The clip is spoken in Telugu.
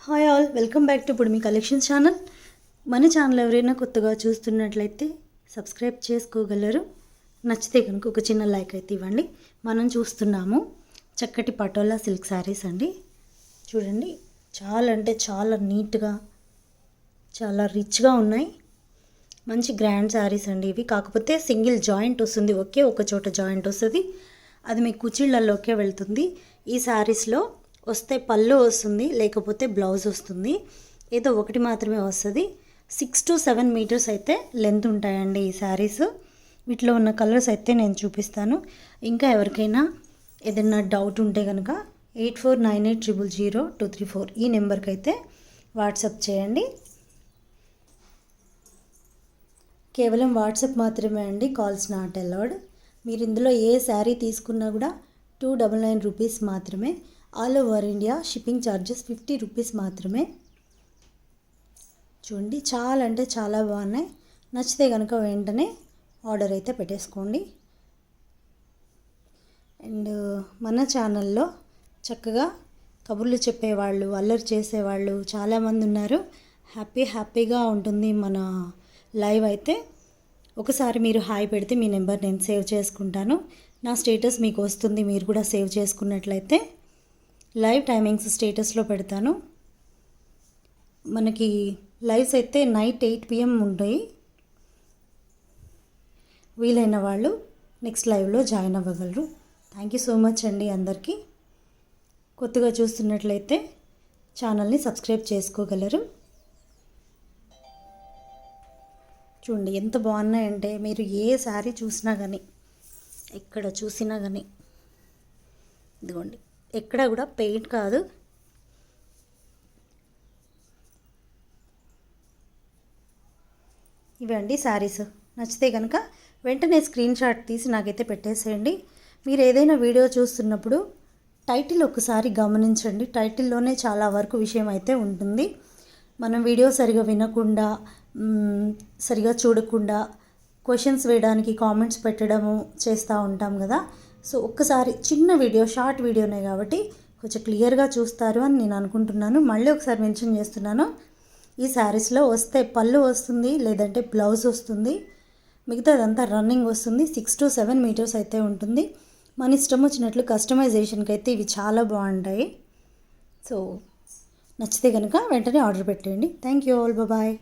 Hi all, welcome back to ఇప్పుడు మీ కలెక్షన్ ఛానల్. మన ఛానల్ ఎవరైనా కొత్తగా చూస్తున్నట్లయితే సబ్స్క్రైబ్ చేసుకోగలరు. నచ్చితే కనుక ఒక చిన్న లైక్ అయితే ఇవ్వండి. మనం చూస్తున్నాము చక్కటి పటోలా సిల్క్ శారీస్ అండి. చూడండి, చాలా అంటే చాలా నీట్గా, చాలా రిచ్గా ఉన్నాయి. మంచి గ్రాండ్ శారీస్ అండి ఇవి. కాకపోతే సింగిల్ జాయింట్ వస్తుంది, ఒక చోట జాయింట్ వస్తుంది. అది మీ కుచ్చిళ్ళల్లోకే వెళ్తుంది. ఈ శారీస్లో వస్తే పళ్ళు వస్తుంది, లేకపోతే బ్లౌజ్ వస్తుంది. ఏదో ఒకటి మాత్రమే వస్తుంది. 6 to 7 మీటర్స్ అయితే లెంత్ ఉంటాయండి ఈ శారీస్. వీటిలో ఉన్న కలర్స్ అయితే నేను చూపిస్తాను. ఇంకా ఎవరికైనా ఏదైనా డౌట్ ఉంటే కనుక 8498000234 ఈ నెంబర్కి అయితే వాట్సాప్ చేయండి. కేవలం వాట్సాప్ మాత్రమే అండి, కాల్స్ నాట్ అలౌడ్. మీరు ఇందులో ఏ శారీ తీసుకున్నా కూడా 299 రూపీస్ మాత్రమే. All over India shipping charges 50 rupees మాత్రమే. చూడండి, చాలా అంటే చాలా బాగున్నాయి. నచ్చితే కనుక వెంటనే ఆర్డర్ అయితే పెట్టేసుకోండి. అండ్ మన ఛానల్లో చక్కగా కబుర్లు చెప్పేవాళ్ళు, అల్లరి చేసేవాళ్ళు చాలామంది ఉన్నారు. హ్యాపీగా ఉంటుంది మన లైవ్ అయితే. ఒకసారి మీరు హాయ్ పెడితే మీ నెంబర్ నేను సేవ్ చేసుకుంటాను. నా స్టేటస్ మీకు వస్తుంది, మీరు కూడా సేవ్ చేసుకున్నట్లయితే లైవ్ టైమింగ్స్ స్టేటస్లో పెడతాను. మనకి లైవ్స్ అయితే నైట్ 8 PM ఉంటాయి. వీలైన వాళ్ళు నెక్స్ట్ లైవ్లో జాయిన్ అవ్వగలరు. థ్యాంక్ యూ సో మచ్ అండి అందరికీ. కొత్తగా చూస్తున్నట్లయితే ఛానల్ని సబ్స్క్రైబ్ చేసుకోగలరు. చూడండి ఎంత బాగున్నాయంటే, మీరు ఏ శారీ చూసినా కానీ, ఎక్కడ చూసినా కానీ, ఇదిగోండి, ఎక్కడ కూడా పెయింట్ కాదు. ఇవండి శారీస్. నచ్చితే కనుక వెంటనే స్క్రీన్ షాట్ తీసి నాకైతే పెట్టేసేయండి. మీరు ఏదైనా వీడియో చూస్తున్నప్పుడు టైటిల్ ఒకసారి గమనించండి. టైటిల్లోనే చాలా వరకు విషయం అయితే ఉంటుంది. మనం వీడియో సరిగా వినకుండా, సరిగా చూడకుండా క్వశ్చన్స్ వేయడానికి కామెంట్స్ పెట్టడము చేస్తూ ఉంటాం కదా. సో ఒక్కసారి చిన్న వీడియో, షార్ట్ వీడియోనే కాబట్టి కొంచెం క్లియర్గా చూస్తారు అని నేను అనుకుంటున్నాను. మళ్ళీ ఒకసారి మెన్షన్ చేస్తున్నాను, ఈ శారీస్లో వస్తే పళ్ళు వస్తుంది, లేదంటే బ్లౌజ్ వస్తుంది. మిగతాదంతా రన్నింగ్ వస్తుంది. 6 to 7 మీటర్స్ అయితే ఉంటుంది. మన ఇష్టం వచ్చినట్లు కస్టమైజేషన్కి అయితే ఇవి చాలా బాగుంటాయి. సో నచ్చితే కనుక వెంటనే ఆర్డర్ పెట్టేయండి. Thank you all, bye.